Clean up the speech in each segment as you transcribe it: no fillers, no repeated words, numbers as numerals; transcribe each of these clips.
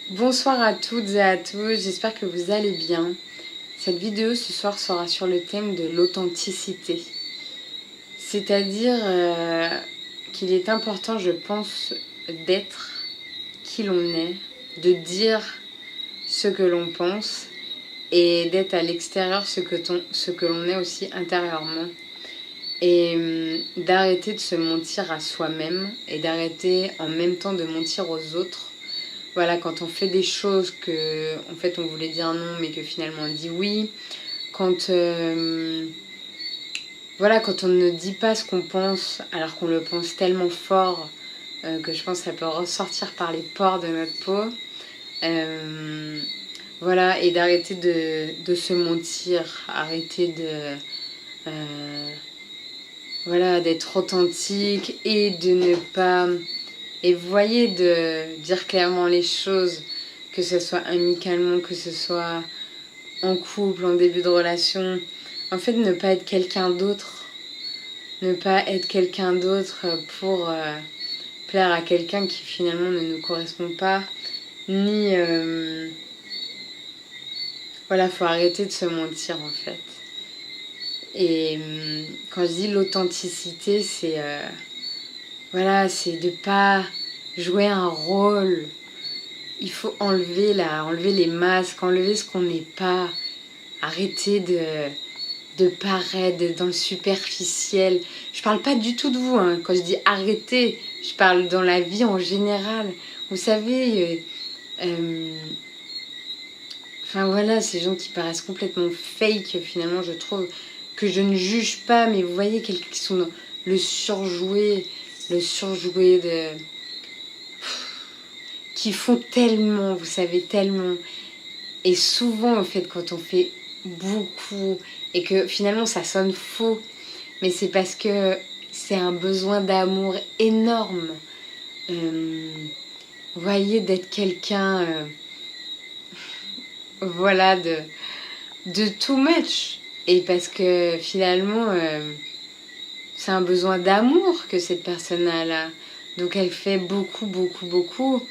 Bonsoir à toutes et à tous, j'espère que vous allez bien. Cette vidéo ce soir sera sur le thème de l'authenticité. C'est-à-dire qu'il est important, je pense, d'être qui l'on est, de dire ce que l'on pense et d'être à l'extérieur ce que l'on est aussi intérieurement. Et d'arrêter de se mentir à soi-même et d'arrêter en même temps de mentir aux autres. Voilà, quand on fait des choses que en fait on voulait dire non mais que finalement on dit oui, quand voilà, quand on ne dit pas ce qu'on pense alors qu'on le pense tellement fort que je pense que ça peut ressortir par les pores de notre peau. Voilà, et d'arrêter de se mentir, arrêter de voilà, d'être authentique et de ne pas... Et vous voyez, de dire clairement les choses, que ce soit amicalement, que ce soit en couple, en début de relation. En fait, ne pas être quelqu'un d'autre. Ne pas être quelqu'un d'autre pour plaire à quelqu'un qui finalement ne nous correspond pas. Ni... Voilà, faut arrêter de se mentir en fait. Et quand je dis l'authenticité, c'est... voilà, c'est de pas jouer un rôle. Il faut enlever les masques, enlever ce qu'on n'est pas. Arrêter de paraître, d'être dans le superficiel. Je parle pas du tout de vous, hein. Quand je dis arrêter, je parle dans la vie en général. Vous savez, enfin voilà, ces gens qui paraissent complètement fake, finalement, je trouve que je ne juge pas, mais vous voyez, quelqu'un qui sont dans le surjoué de... qui font tellement, vous savez, tellement. Et souvent, en fait, quand on fait beaucoup et que finalement ça sonne faux, mais c'est parce que c'est un besoin d'amour énorme. Vous voyez, d'être quelqu'un, voilà, de too much. Et parce que finalement, c'est un besoin d'amour que cette personne a là. Donc elle fait beaucoup, beaucoup, beaucoup.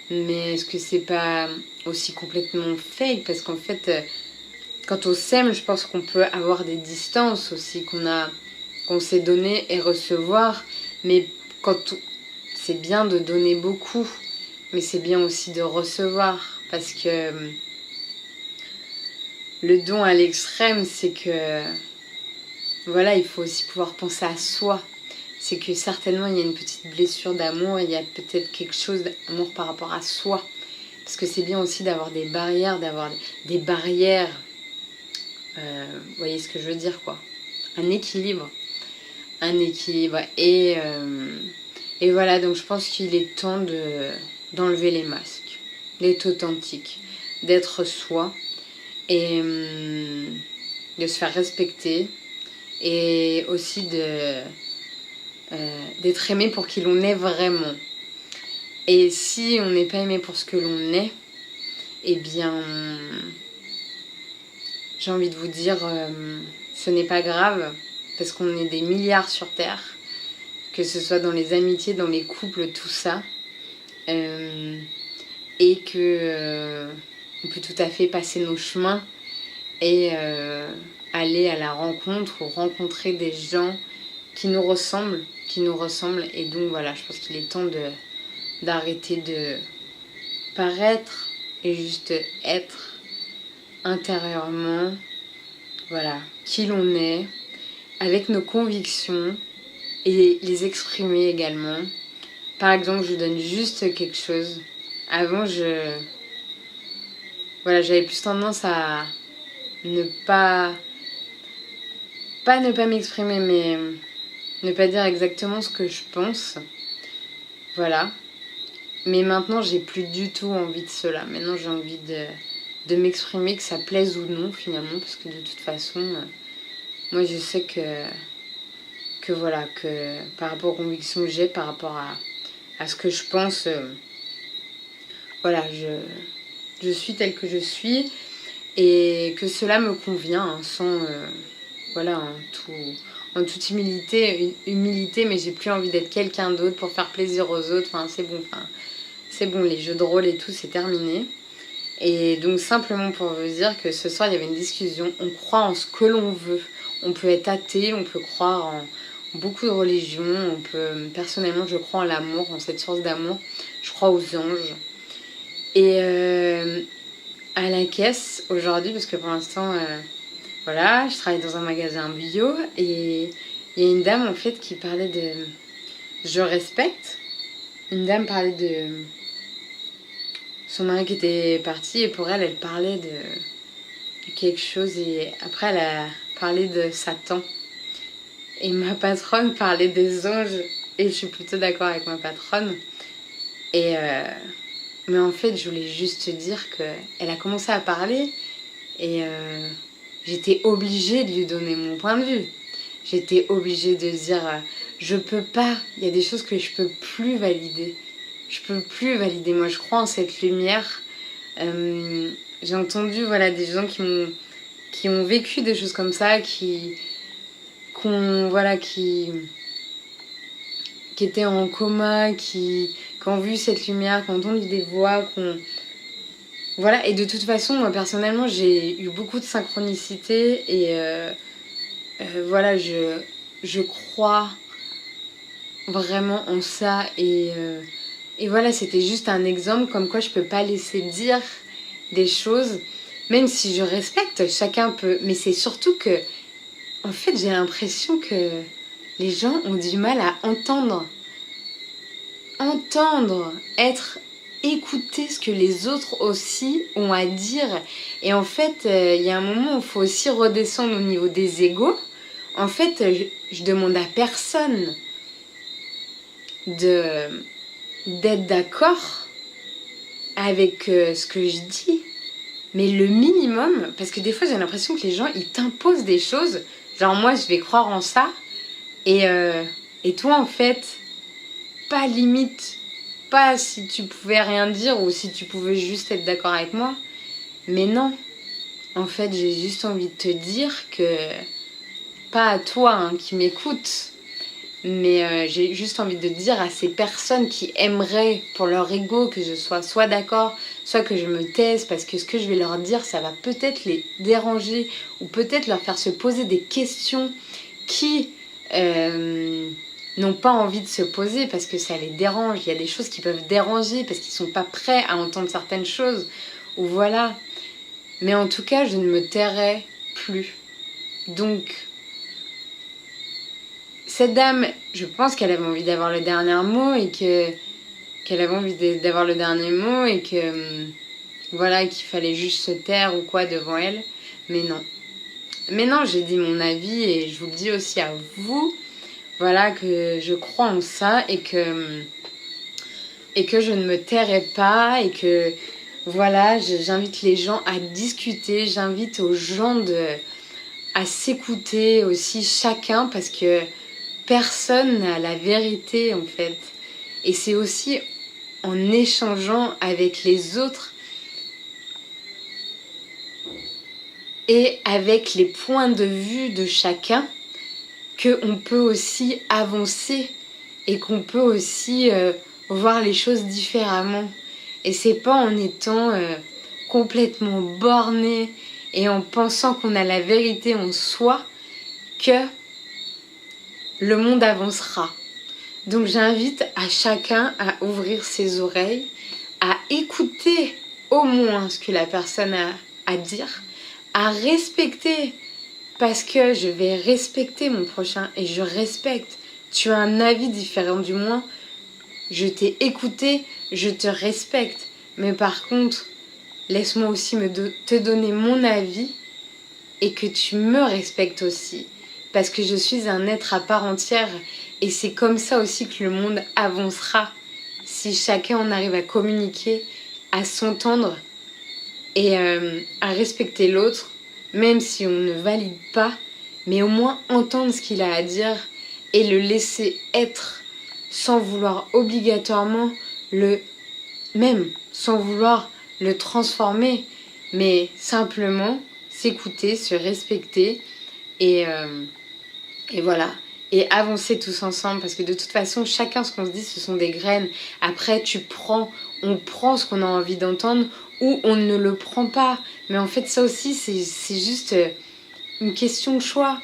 Mais est-ce que c'est pas aussi complètement fake? Parce qu'en fait, quand on s'aime, je pense qu'on peut avoir des distances aussi, qu'on sait donner et recevoir. Mais quand c'est bien de donner beaucoup, mais c'est bien aussi de recevoir. Parce que le don à l'extrême, c'est que voilà, il faut aussi pouvoir penser à soi. C'est que certainement il y a une petite blessure d'amour, il y a peut-être quelque chose d'amour par rapport à soi. Parce que c'est bien aussi d'avoir des barrières, vous voyez ce que je veux dire, quoi. Un équilibre. Et voilà, donc je pense qu'il est temps d'enlever les masques, d'être authentique, d'être soi et de se faire respecter et aussi d'être aimé pour qui l'on est vraiment. Et si on n'est pas aimé pour ce que l'on est, eh bien, j'ai envie de vous dire, ce n'est pas grave, parce qu'on est des milliards sur Terre, que ce soit dans les amitiés, dans les couples, tout ça, et que on peut tout à fait passer nos chemins et aller à la rencontre ou rencontrer des gens qui nous ressemblent, et donc voilà, je pense qu'il est temps d'arrêter de paraître et juste être intérieurement, voilà, qui l'on est, avec nos convictions et les exprimer également. Par exemple, je vous donne juste quelque chose. Avant, voilà, j'avais plus tendance à ne pas ne pas m'exprimer, mais ne pas dire exactement ce que je pense. Voilà. Mais maintenant, j'ai plus du tout envie de cela. Maintenant, j'ai envie de m'exprimer, que ça plaise ou non, finalement, parce que de toute façon, moi, je sais que voilà, que par rapport aux convictions que j'ai, par rapport à ce que je pense, voilà, je suis telle que je suis et que cela me convient, hein, sans, voilà, en toute humilité, mais j'ai plus envie d'être quelqu'un d'autre pour faire plaisir aux autres. Enfin, c'est bon, enfin, c'est bon, les jeux de rôle et tout, c'est terminé. Et donc simplement pour vous dire que ce soir, il y avait une discussion. On croit en ce que l'on veut. On peut être athée, on peut croire en beaucoup de religions. Personnellement, je crois en l'amour, en cette source d'amour. Je crois aux anges. Et à la caisse, aujourd'hui, parce que pour l'instant, voilà, je travaille dans un magasin bio. Et il y a une dame, en fait, qui parlait de... Je respecte. Une dame parlait de... Son mari qui était parti et pour elle, elle parlait de quelque chose et après elle a parlé de Satan. Et ma patronne parlait des anges et je suis plutôt d'accord avec ma patronne. Et mais en fait, je voulais juste te dire qu'elle a commencé à parler et j'étais obligée de lui donner mon point de vue. J'étais obligée de dire je peux pas, il y a des choses que je peux plus valider. Je peux plus valider. Moi, je crois en cette lumière. J'ai entendu voilà, des gens qui ont vécu des choses comme ça, qui étaient en coma, qui ont vu cette lumière, qui ont entendu des voix, voilà. Et de toute façon, moi, personnellement, j'ai eu beaucoup de synchronicité et voilà, je crois vraiment en ça et voilà, c'était juste un exemple comme quoi je peux pas laisser dire des choses, même si je respecte, chacun peut. Mais c'est surtout que, en fait, j'ai l'impression que les gens ont du mal à entendre, écouter ce que les autres aussi ont à dire. Et en fait, il y a un moment où il faut aussi redescendre au niveau des égos. En fait, je demande à personne d'être d'accord avec ce que je dis, mais le minimum, parce que des fois j'ai l'impression que les gens ils t'imposent des choses, genre moi je vais croire en ça et toi en fait pas limite, pas si tu pouvais rien dire ou si tu pouvais juste être d'accord avec moi, mais non, en fait j'ai juste envie de te dire que pas à toi hein, qui m'écoutes, mais j'ai juste envie de dire à ces personnes qui aimeraient pour leur ego que je sois soit d'accord, soit que je me taise parce que ce que je vais leur dire ça va peut-être les déranger ou peut-être leur faire se poser des questions qui n'ont pas envie de se poser parce que ça les dérange. Il y a des choses qui peuvent déranger parce qu'ils sont pas prêts à entendre certaines choses ou voilà. Mais en tout cas je ne me tairai plus. Donc cette dame, je pense qu'elle avait envie d'avoir le dernier mot et qu'elle avait envie d'avoir le dernier mot et que voilà, qu'il fallait juste se taire ou quoi devant elle. Mais non. Mais non, j'ai dit mon avis et je vous le dis aussi à vous. Voilà, que je crois en ça et que je ne me tairai pas et que voilà, j'invite les gens à discuter, j'invite aux gens à s'écouter aussi chacun parce que personne n'a la vérité en fait. Et c'est aussi en échangeant avec les autres et avec les points de vue de chacun qu'on peut aussi avancer et qu'on peut aussi voir les choses différemment. Et c'est pas en étant complètement borné et en pensant qu'on a la vérité en soi que le monde avancera. Donc j'invite à chacun à ouvrir ses oreilles, à écouter au moins ce que la personne a à dire, à respecter, parce que je vais respecter mon prochain et je respecte. Tu as un avis différent du mien, je t'ai écouté, je te respecte. Mais par contre, laisse-moi aussi te donner mon avis et que tu me respectes aussi. Parce que je suis un être à part entière et c'est comme ça aussi que le monde avancera. Si chacun en arrive à communiquer, à s'entendre et à respecter l'autre, même si on ne valide pas, mais au moins entendre ce qu'il a à dire et le laisser être sans vouloir obligatoirement sans vouloir le transformer, mais simplement s'écouter, se respecter et voilà. Et avancer tous ensemble parce que de toute façon, chacun ce qu'on se dit, ce sont des graines. Après, tu prends on prend ce qu'on a envie d'entendre ou on ne le prend pas. Mais en fait, ça aussi, c'est juste une question de choix.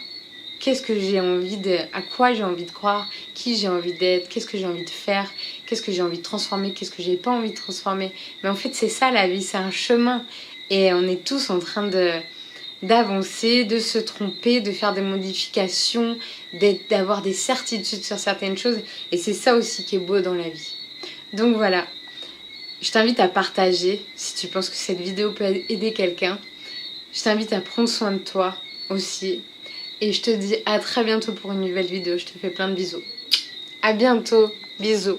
Qu'est-ce que j'ai envie de... À quoi j'ai envie de croire? Qui j'ai envie d'être? Qu'est-ce que j'ai envie de faire? Qu'est-ce que j'ai envie de transformer? Qu'est-ce que j'ai pas envie de transformer? Mais en fait, c'est ça la vie, c'est un chemin. Et on est tous en train d'avancer, de se tromper, de faire des modifications, d'avoir des certitudes sur certaines choses. Et c'est ça aussi qui est beau dans la vie. Donc voilà, je t'invite à partager si tu penses que cette vidéo peut aider quelqu'un. Je t'invite à prendre soin de toi aussi. Et je te dis à très bientôt pour une nouvelle vidéo. Je te fais plein de bisous. À bientôt. Bisous.